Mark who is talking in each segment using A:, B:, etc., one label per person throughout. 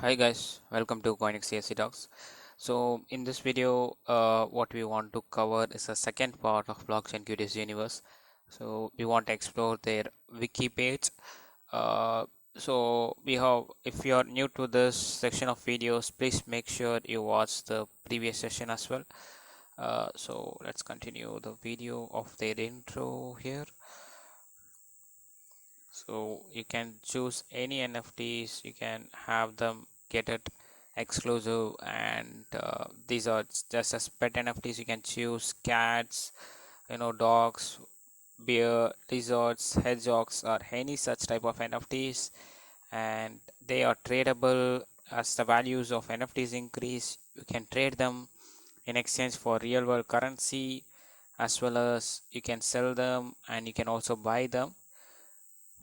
A: Hi guys, welcome to Coinex CSC Talks. So in this video, what we want to cover is the second part of Blockchain Cuties universe. So we want to explore their wiki page. Uh, so we have, if you are new to this section of videos, please make sure you watch the previous session as well. So let's continue the video of their intro here. So you can choose any NFTs, you can have them get it exclusive, and these are just as pet NFTs. You can choose cats, dogs, bear, lizards, hedgehogs, or any such type of NFTs, and they are tradable. As the values of NFTs increase, you can trade them in exchange for real world currency, as well as you can sell them and you can also buy them.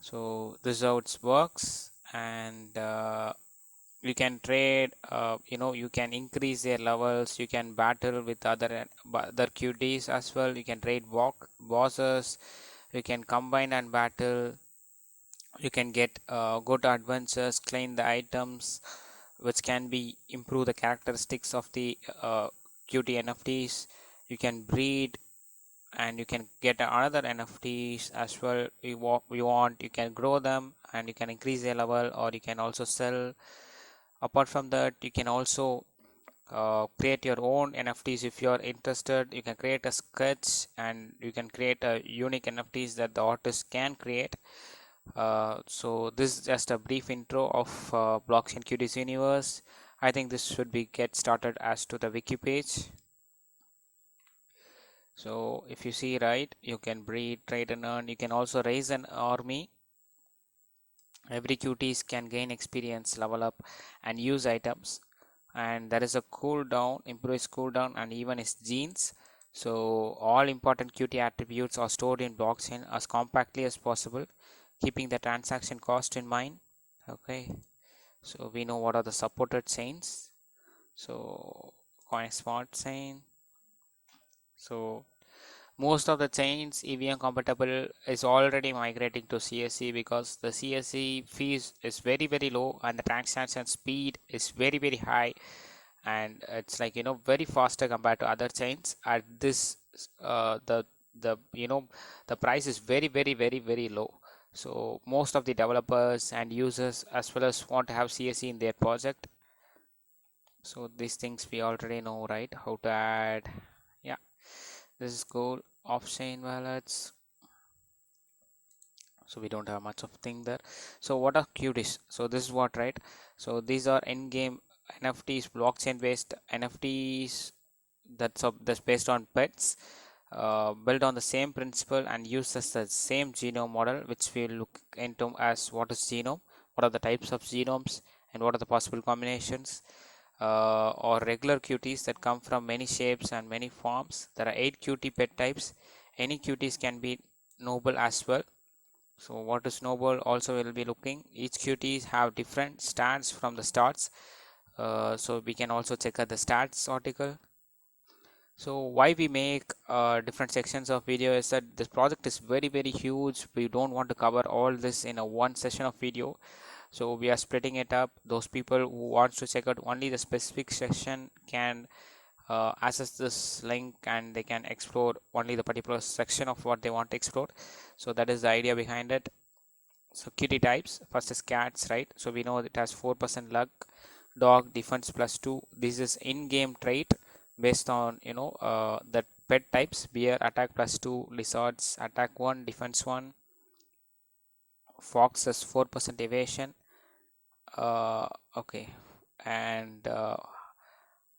A: So this is how it works, and you can trade. You can increase their levels. You can battle with other cuties as well. You can trade bosses. You can combine and battle. You can get good adventures, claim the items, which can be improve the characteristics of the cutie NFTs. You can breed and you can get another NFTs as well. You can grow them and you can increase their level, or you can also sell. Apart from that, you can also create your own NFTs if you are interested. You can create a sketch and you can create a unique NFTs that the artist can create. So this is just a brief intro of Blockchain Cuties universe. I think this should be get started as to the wiki page. So if you see, right, you can breed, trade and earn. You can also raise an army. Every cuties can gain experience, level up and use items. And there is a cooldown, improves cooldown and even its genes. So all important Qt attributes are stored in blockchain as compactly as possible, keeping the transaction cost in mind. Okay, so we know what are the supported chains. So Coinex smart chain. So most of the chains EVM compatible is already migrating to CSC because the CSC fees is very low and the transaction speed is very high, and it's like very faster compared to other chains. At this the price is very low. So most of the developers and users as well as want to have CSC in their project. So these things we already know, right? How to add. Yeah, this is cool. Off-chain wallets. So we don't have much of thing there. So what are Cuties? So this is what, right? So these are in-game NFTs, blockchain based NFTs that's based on pets, built on the same principle and uses the same genome model, which we'll look into as what is genome, what are the types of genomes, and what are the possible combinations. Or regular cuties that come from many shapes and many forms. There are 8 cutie pet types. Any cuties can be noble as well. So what is noble also we'll be looking. Each cuties have different stats from the starts. So we can also check out the stats article. So why we make different sections of video is that this project is very huge. We don't want to cover all this in a one session of video. So we are splitting it up. Those people who wants to check out only the specific section can access this link and they can explore only the particular section of what they want to explore. So that is the idea behind it. So kitty types, first is cats, right? So we know it has 4% luck. Dog defense +2. This is in-game trait based on that pet types. Bear attack +2. Lizards attack 1, defense 1. Fox has 4% evasion. Okay, and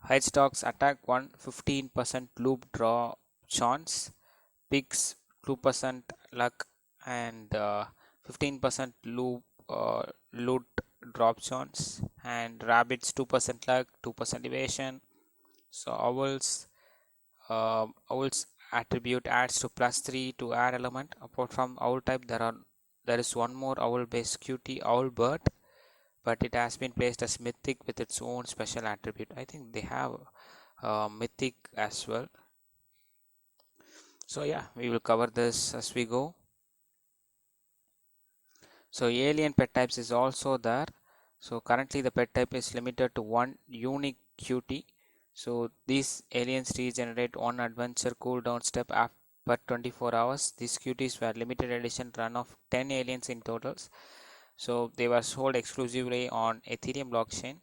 A: hedgehogs attack 1, 15% loop draw chance. Pigs 2% luck and 15% loot drop chance, and rabbits 2% luck, 2% evasion. So owls attribute adds to +3 to add element. Apart from owl type, there is one more owl based cutie, owl bird, but it has been placed as mythic with its own special attribute. I think they have mythic as well. So yeah, we will cover this as we go. So alien pet types is also there. So currently the pet type is limited to one unique cutie. So these aliens regenerate one adventure cooldown step after 24 hours. These cuties were limited edition run of 10 aliens in totals. So they were sold exclusively on Ethereum blockchain.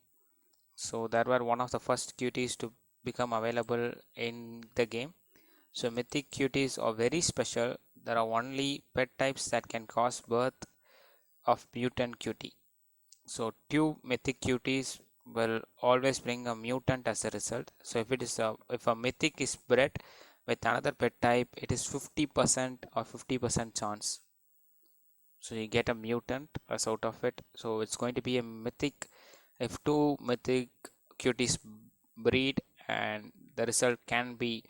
A: So they were one of the first cuties to become available in the game. So mythic cuties are very special. There are only pet types that can cause birth of mutant cutie. So two mythic cuties will always bring a mutant as a result. So if a mythic is bred with another pet type, it is 50% or 50% chance. So you get a mutant as out of it. So it's going to be a mythic. If two mythic cuties breed, and the result can be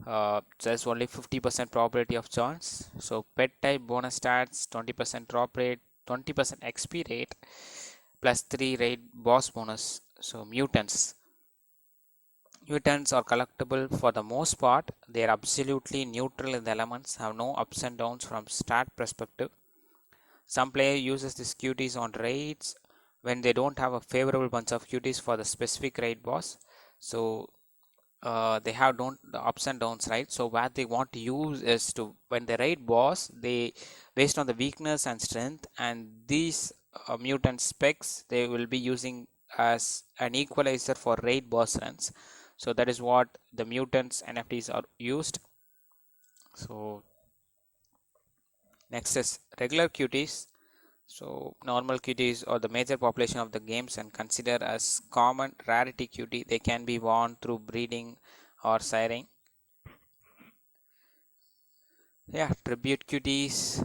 A: there's only 50% probability of chance. So pet type bonus stats 20% drop rate, 20% XP rate, plus 3 raid boss bonus. So mutants are collectible for the most part. They are absolutely neutral in the elements, have no ups and downs from stat perspective. Some player uses these cuties on raids when they don't have a favorable bunch of cuties for the specific raid boss. So they have don't the ups and downs, right? So what they want to use is to, when they raid boss, they based on the weakness and strength and these mutant specs, they will be using as an equalizer for raid boss runs. So that is what the mutants NFTs are used. So next is regular cuties. So normal cuties are the major population of the games and considered as common rarity cutie. They can be won through breeding or siring. Yeah, tribute cuties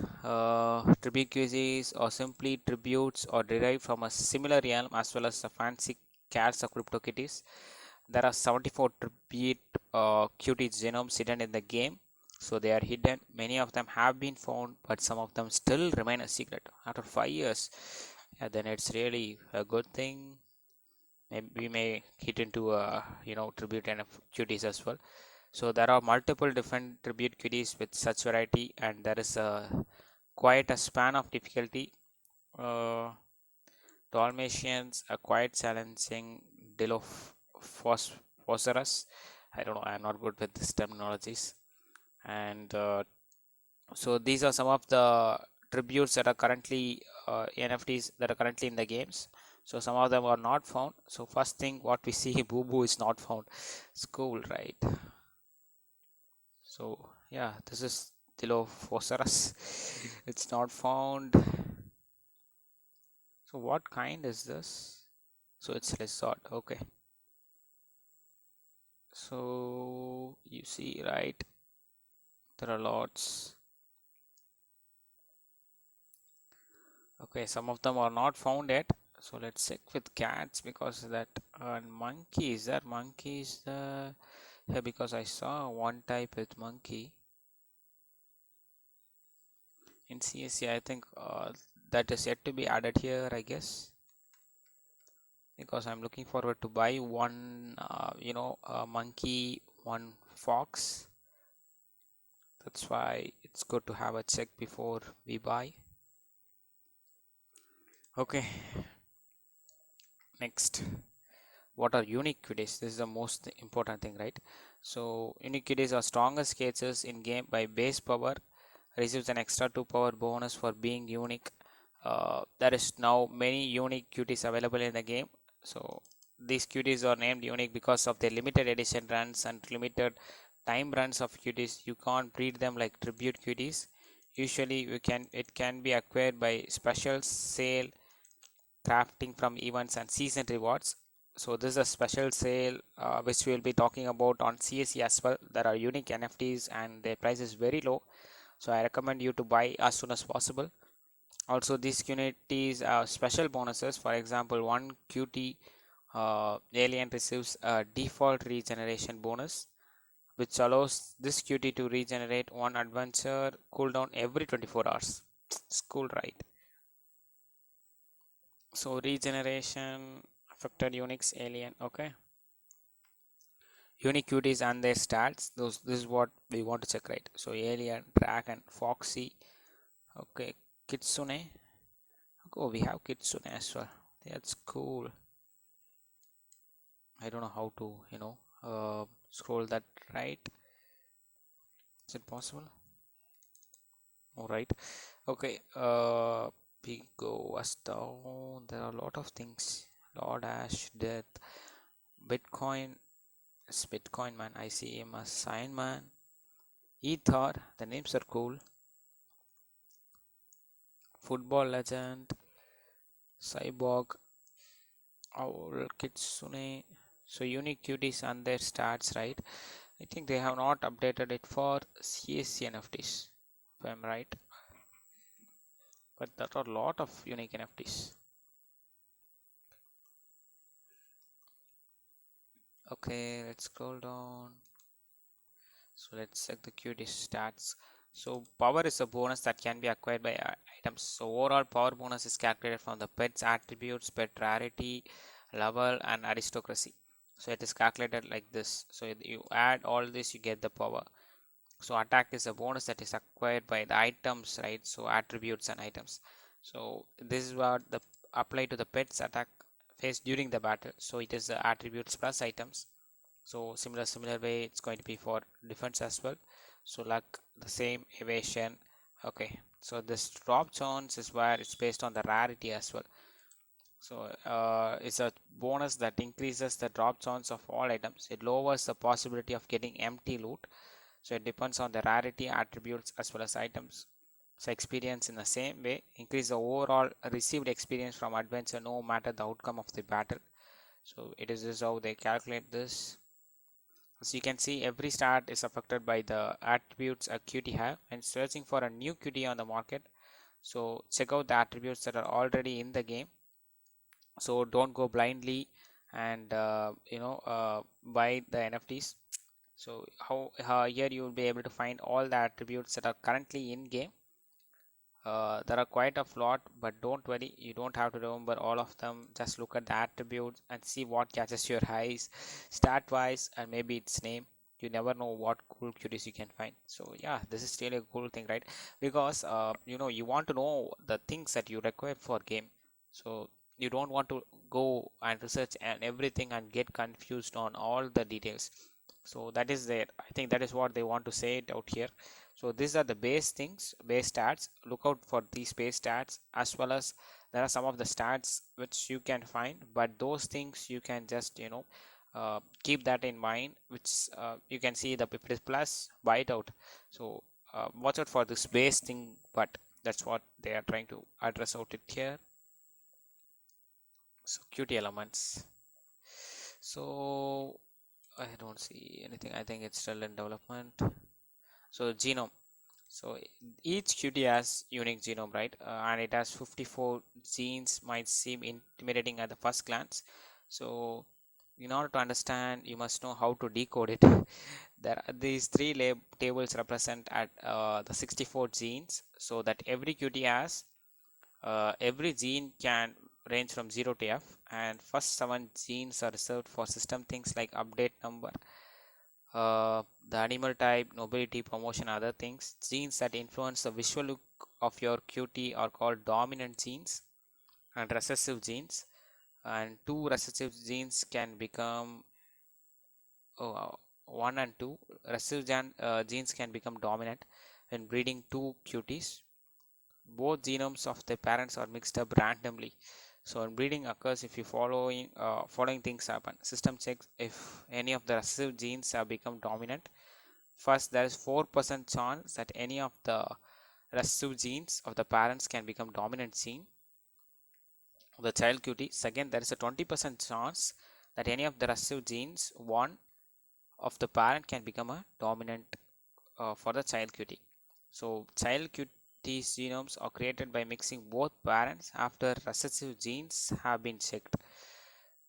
A: or simply tributes or derived from a similar realm as well as the fancy cats or crypto kitties. There are 74 tribute cuties genomes hidden in the game. So they are hidden. Many of them have been found, but some of them still remain a secret. After 5 years, yeah, then it's really a good thing. Maybe we may hit into tribute and cuties as well. So there are multiple different tribute cuties with such variety, and there is quite a span of difficulty. Uh, Dalmatians are quite challenging. Dilophosaurus. I don't know. I'm not good with these terminologies. And so these are some of the tributes that are currently NFTs that are currently in the games. So some of them are not found. So first thing what we see, Boo Boo is not found. It's cool, right? So yeah, this is Dilophosaurus. It's not found. So what kind is this? So it's lizard. Okay. So you see, right? There are lots. Okay, some of them are not found yet. So let's check with cats because that and monkeys. That monkeys yeah, because I saw one type with monkey in CSC. I think that is yet to be added here, I guess, because I'm looking forward to buy one, a monkey, one fox. That's why it's good to have a check before we buy. Okay, next. What are unique cuties? This is the most important thing, right? So unique cuties are strongest cases in game by base power, receives an extra 2 power bonus for being unique. There is now many unique cuties available in the game. So these cuties are named unique because of their limited edition runs and limited time runs of cuties. You can't breed them like tribute cuties. Usually it can be acquired by special sale, crafting from events and season rewards. So this is a special sale which we will be talking about on CSE as well. There are unique NFTs and their price is very low. So I recommend you to buy as soon as possible. Also these cuties are special bonuses. For example, one cutie alien receives a default regeneration bonus, which allows this cutie to regenerate one adventure cooldown every 24 hours. It's cool, right? So regeneration affected Unix alien. Okay, unique cuties and their stats. This is what we want to check, right? So alien, dragon, foxy. Okay, kitsune. Oh, we have kitsune as well. That's cool. I don't know how to, scroll that right. Is it possible? All right. Okay. We go us down. There are a lot of things. Lord Ash, Death, Bitcoin. It's Bitcoin man. I see him as Sign Man. Ether. The names are cool. Football Legend. Cyborg. Owl Kitsune. So unique cuties and their stats, right? I think they have not updated it for CSC NFTs, if I'm right. But there are a lot of unique NFTs. Okay, let's scroll down. So let's check the Cuties stats. So power is a bonus that can be acquired by items. So overall power bonus is calculated from the pet's attributes, pet rarity, level, and aristocracy. So it is calculated like this. So you add all this, you get the power. So attack is a bonus that is acquired by the items, right? So attributes and items. So this is what the apply to the pet's attack phase during the battle. So it is the attributes plus items. So similar way it's going to be for defense as well. So like the same evasion. Okay, so this drop chance is where it's based on the rarity as well. So it's a bonus that increases the drop chance of all items. It lowers the possibility of getting empty loot. So it depends on the rarity, attributes as well as items. So experience in the same way increase the overall received experience from adventure no matter the outcome of the battle. So it is this how they calculate this. So you can see every start is affected by the attributes a cutie have and searching for a new cutie on the market. So check out the attributes that are already in the game. So don't go blindly and buy the NFTs. So how here you will be able to find all the attributes that are currently in game. There are quite a lot, but don't worry, you don't have to remember all of them. Just look at the attributes and see what catches your eyes, stat wise, and maybe its name. You never know what cool cuties you can find. So yeah, this is really a cool thing, right? Because you want to know the things that you require for game. So you don't want to go and research and everything and get confused on all the details. So that is there. I think that is what they want to say it out here. So these are the base things, base stats. Look out for these base stats, as well as there are some of the stats which you can find, but those things you can just keep that in mind, which you can see the if it is plus, buy it out. So watch out for this base thing, but that's what they are trying to address out it here. So Qt elements. So I don't see anything. I think it's still in development. So genome. So each Qt has unique genome, right? And it has 54 genes. Might seem intimidating at the first glance. So in order to understand, you must know how to decode it. There are these three tables represent at the 64 genes, so that every Qt has every gene can range from 0 to F, and first 7 genes are reserved for system things like update number, the animal type, nobility, promotion, other things. Genes that influence the visual look of your Qt are called dominant genes and recessive genes. And two recessive genes can become oh, 1 and 2. Recessive genes can become dominant when breeding two Qts. Both genomes of the parents are mixed up randomly. So when breeding occurs, if you following things happen. System checks if any of the recessive genes have become dominant. First, there is 4% chance that any of the recessive genes of the parents can become dominant gene of the child Qt. Second, there is a 20% chance that any of the recessive genes, one of the parent, can become a dominant for the child Qt. So child Qt's genomes are created by mixing both parents after recessive genes have been checked.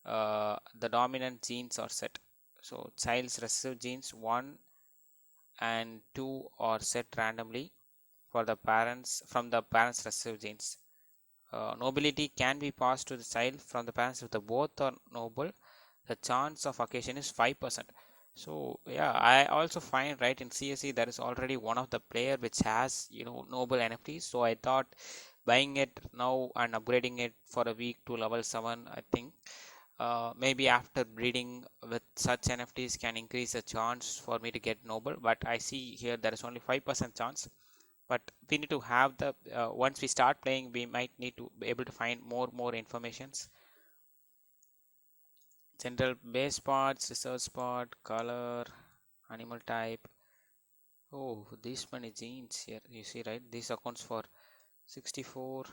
A: The dominant genes are set. So child's recessive genes 1 and 2 are set randomly for the parents from the parents' recessive genes. Nobility can be passed to the child from the parents if the both are noble. The chance of occasion is 5%. So yeah, I also find right in CSE there is already one of the player which has noble NFTs. So I thought buying it now and upgrading it for a week to level 7, I think maybe after breeding with such NFTs can increase the chance for me to get noble, but I see here there is only 5% chance. But we need to have the once we start playing, we might need to be able to find more informations. General base parts, research part, color, animal type. Oh, this many genes here, you see, right? This accounts for 64.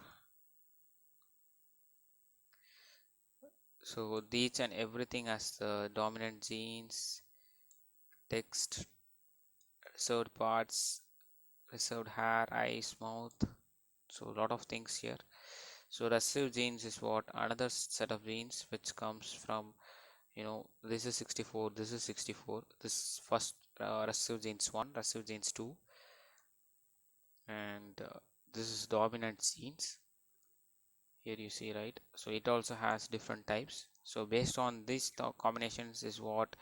A: So each and everything has the dominant genes, text, reserved parts, reserved hair, eyes, mouth. So a lot of things here. So recessive genes is what another set of genes which comes from, this is 64, this is 64. This first recessive genes 1, recessive genes 2, and this is dominant genes. Here you see, right? So it also has different types. So based on these combinations is what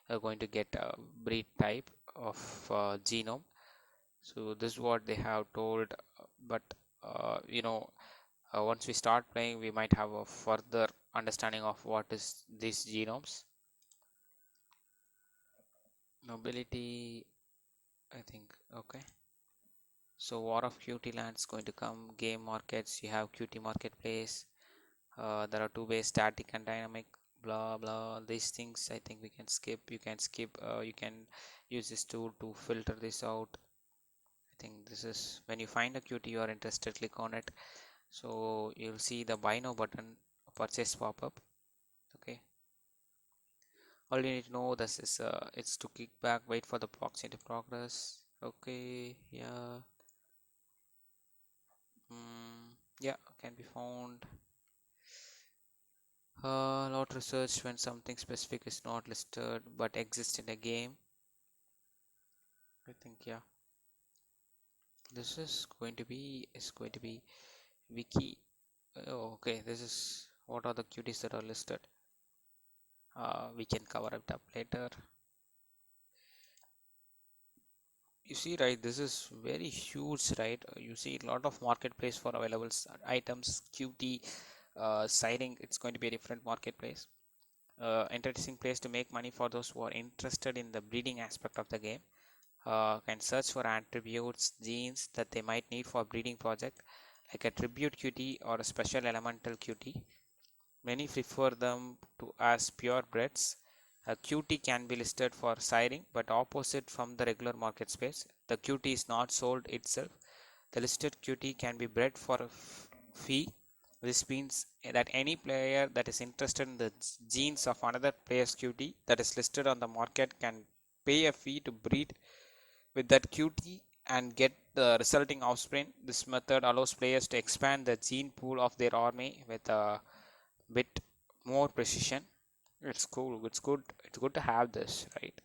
A: are going to get a breed type of genome. So this is what they have told, but once we start playing, we might have a further understanding of what is these genomes. Nobility, I think. Okay. So War of Cutie Lands going to come. Game markets, you have Cutie Marketplace. There are two ways, static and dynamic. Blah blah. These things I think we can skip. You can skip. You can use this tool to filter this out. I think this is when you find a cutie you are interested, click on it. So you'll see the buy now button, purchase pop up. Okay. All you need to know this is it's to kick back, wait for the proxy to progress. Okay, yeah. Yeah, can be found. Lot research when something specific is not listed but exists in a game. I think yeah. This is going to be wiki. Oh, okay, this is what are the cuties that are listed. We can cover it up later. You see, right, this is very huge, right? You see a lot of marketplace for available items, QT, citing it's going to be a different marketplace. Interesting place to make money for those who are interested in the breeding aspect of the game. Can search for attributes, genes that they might need for breeding project, like a tribute QT or a special elemental QT. Many prefer them to as purebreds. A QT can be listed for siring, but opposite from the regular market space. The QT is not sold itself. The listed QT can be bred for a fee. This means that any player that is interested in the genes of another player's QT that is listed on the market can pay a fee to breed with that QT and get the resulting offspring. This method allows players to expand the gene pool of their army with a bit more precision. It's cool. It's good. It's good to have this, right?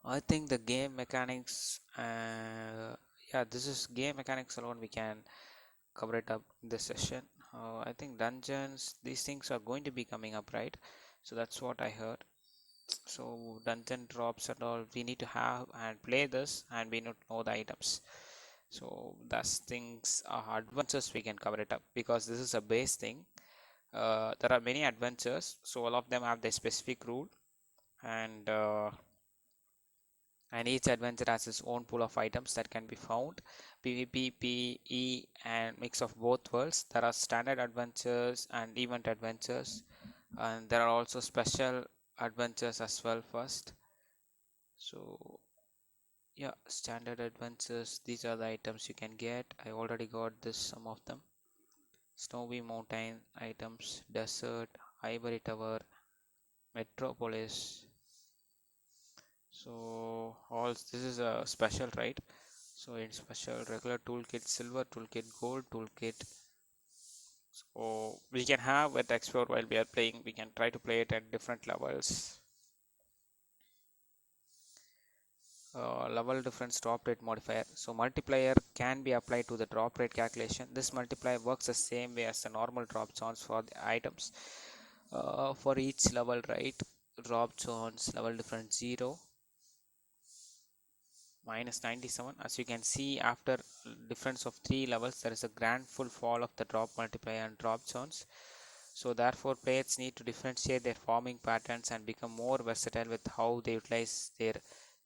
A: I think the game mechanics. Yeah, this is game mechanics alone. We can cover it up in this session. I think dungeons. These things are going to be coming up, right? So that's what I heard. So dungeon drops and all. We need to have and play this, and we need to know the items. So that's things adventures we can cover it up because this is a base thing. There are many adventures, so all of them have their specific rule, and each adventure has its own pool of items that can be found. PvP, PE, and mix of both worlds. There are standard adventures and event adventures, and there are also special adventures as well first. So yeah, standard adventures, these are the items you can get. I already got this, some of them. Snowy mountain items, desert, ivory tower, metropolis. So all this is a special, right? So in special, regular toolkit, silver toolkit, gold toolkit. So we can have it explore while we are playing. We can try to play it at different levels. Level difference drop rate modifier. So multiplier can be applied to the drop rate calculation. This multiplier works the same way as the normal drop zones for the items. For each level, right? Drop zones level difference 0. minus 97. As you can see, after difference of 3 levels, there is a grand full fall of the drop multiplier and drop zones. So therefore, players need to differentiate their farming patterns and become more versatile with how they utilize their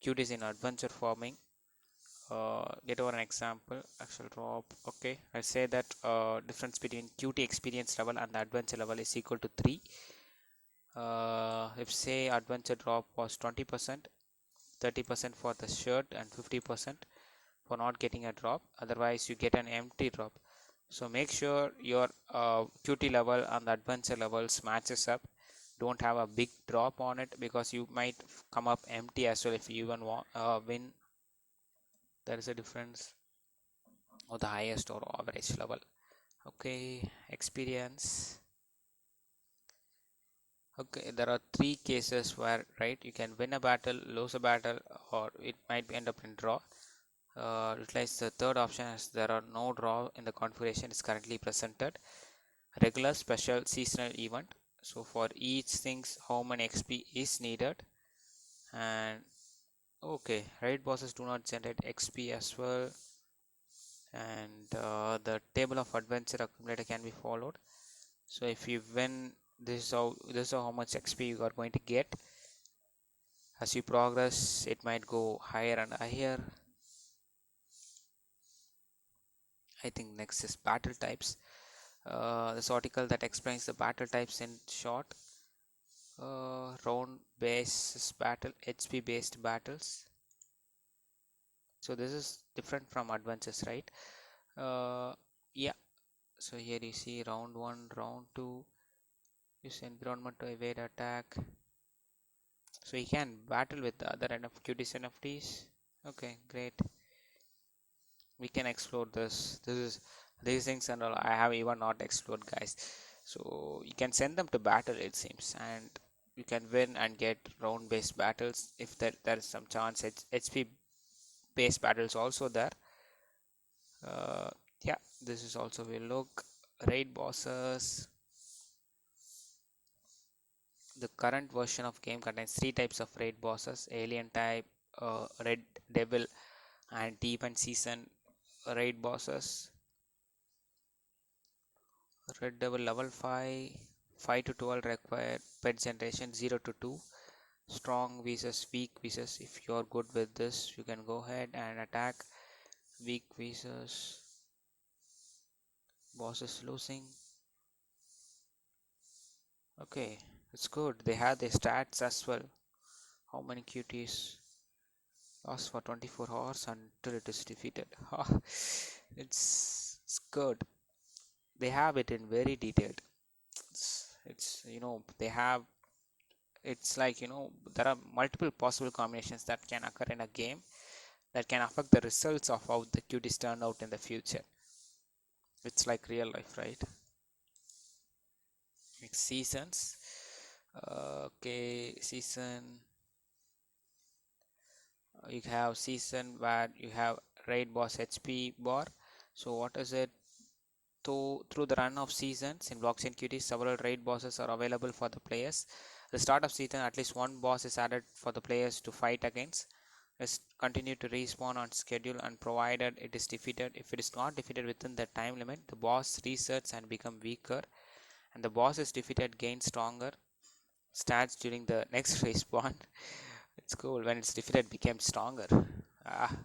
A: cuties in adventure farming. Get over an example. Actual drop. Okay, I say that difference between cutie experience level and the adventure level is equal to 3. If say adventure drop was 20%, 30% for the shirt and 50% for not getting a drop, otherwise you get an empty drop. So make sure your QT level and the adventure levels matches up. Don't have a big drop on it, because you might come up empty as well if you even win. There is a difference of the highest or average level. Okay, experience. Okay, there are 3 cases where, right, you can win a battle, lose a battle, or it might end up in draw. Utilize the third option as there are no draw in the configuration is currently presented. Regular, special, seasonal event. So for each things, how many XP is needed. And okay, raid bosses do not generate XP as well. And the table of adventure accumulator can be followed. So if you win, this is how much XP you are going to get. As you progress, it might go higher and higher. I think next is battle types. This article that explains the battle types in short. Round based battle, HP based battles. So this is different from adventures, right? Yeah. So here you see round 1, round 2. Use environment to evade attack. So you can battle with the other Cuties NFTs. Okay, great. We can explore this. These things and all I have even not explored, guys. So you can send them to battle, it seems, and you can win and get round based battles if there is some chance. HP based battles also there. Yeah, this is also we look. Raid bosses. The current version of game contains 3 types of raid bosses: alien type, red devil, and deep and season raid bosses. Red devil level 5, 5 to 12 required pet generation, 0 to 2. Strong versus weak versus. If you're good with this, you can go ahead and attack. Weak versus bosses losing. Okay, it's good. They have their stats as well. How many cuties? Lasts for 24 hours until it is defeated. It's good. They have it in very detailed. It's they have, it's like there are multiple possible combinations that can occur in a game that can affect the results of how the cuties turn out in the future. It's like real life, right? It's seasons. Okay, season. You have season where you have raid boss HP bar. So what is it? Through the run of seasons in blockchain cuties, several raid bosses are available for the players. The start of season, at least one boss is added for the players to fight against. Let's continue to respawn on schedule, and provided it is defeated. If it is not defeated within the time limit, the boss resets and become weaker, and the boss is defeated gains stronger stats during the next respawn. It's cool. When it's defeated, became stronger. Ah.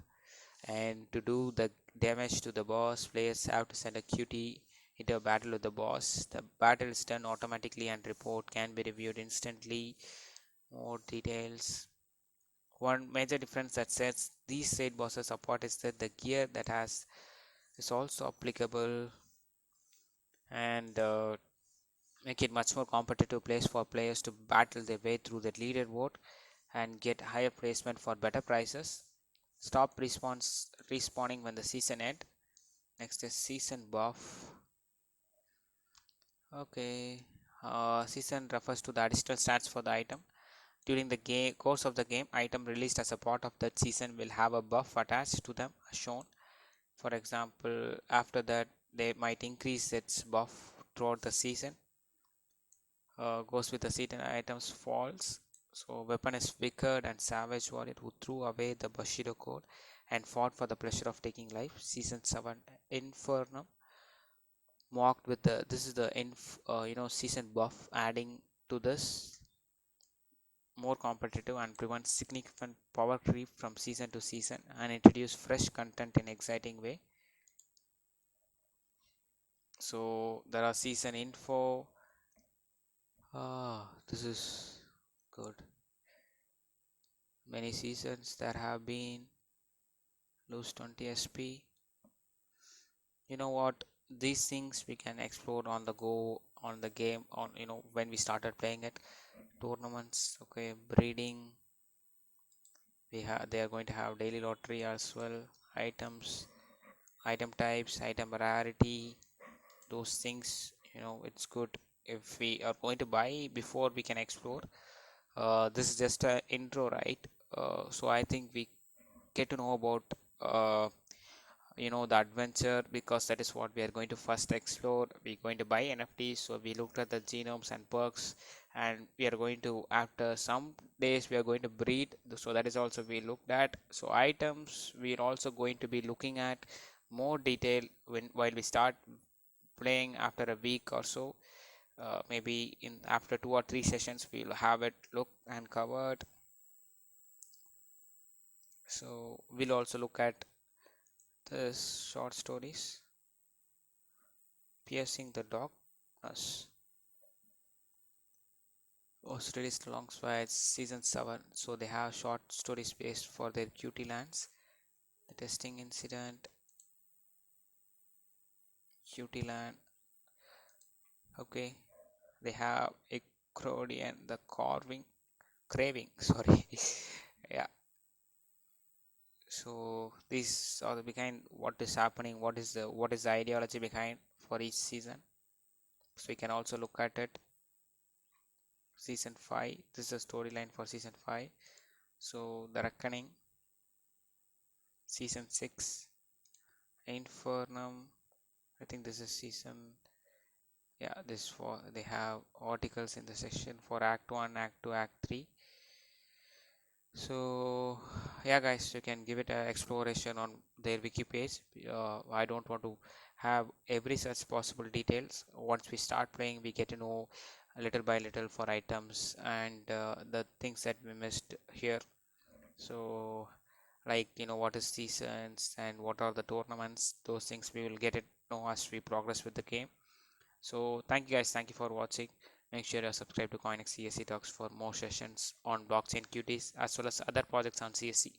A: And to do the damage to the boss, players have to send a QT into a battle with the boss. The battle is done automatically and report can be reviewed instantly. More details. One major difference that sets these raid bosses apart is that the gear that has is also applicable, and make it much more competitive place for players to battle their way through the leaderboard and get higher placement for better prices. Stop respawning when the season ends. Next is season buff. Okay, season refers to the additional stats for the item. During the course of the game, item released as a part of that season will have a buff attached to them as shown. For example, after that they might increase its buff throughout the season. Goes with the season items falls. So weapon is wicked and savage warrior who threw away the Bushido code and fought for the pleasure of taking life. Season 7 Infernum mocked with the this is the season buff, adding to this more competitive and prevent significant power creep from season to season and introduce fresh content in exciting way. So there are season info. This is good. Many seasons there have been. Lose 20 SP. You know what? These things we can explore on the go, on the game, on when we started playing it. Tournaments, okay, breeding. They are going to have daily lottery as well. Items, item types, item rarity, those things. It's good if we are going to buy before we can explore. This is just a intro, right? So I think we get to know about the adventure, because that is what we are going to first explore. We're going to buy NFTs, so we looked at the genomes and perks, and we are going to, after some days, we are going to breed, so that is also we looked at. So items we're also going to be looking at more detail while we start playing after a week or so. Maybe in after 2 or 3 sessions we'll have it look and covered. So we'll also look at the short stories. Piercing the Darkness was released alongside season 7, so they have short stories based for their Cutie lands. The testing incident, Cutie land. Okay, they have a Crodian, the craving. Sorry, yeah. So these are the behind what is happening, what is the ideology behind for each season. So we can also look at it. Season 5, this is a storyline for season 5. So the Reckoning, season 6, Infernum. I think this is season. Yeah, this for they have articles in the section for Act 1, Act 2, Act 3. So yeah, guys, you can give it an exploration on their wiki page. I don't want to have every such possible details. Once we start playing, we get to know little by little for items and the things that we missed here. So like what is seasons and what are the tournaments, those things we will get it know as we progress with the game. So thank you guys, thank you for watching. Make sure you subscribe to Coinex CSC Talks for more sessions on blockchain cuties as well as other projects on CSC.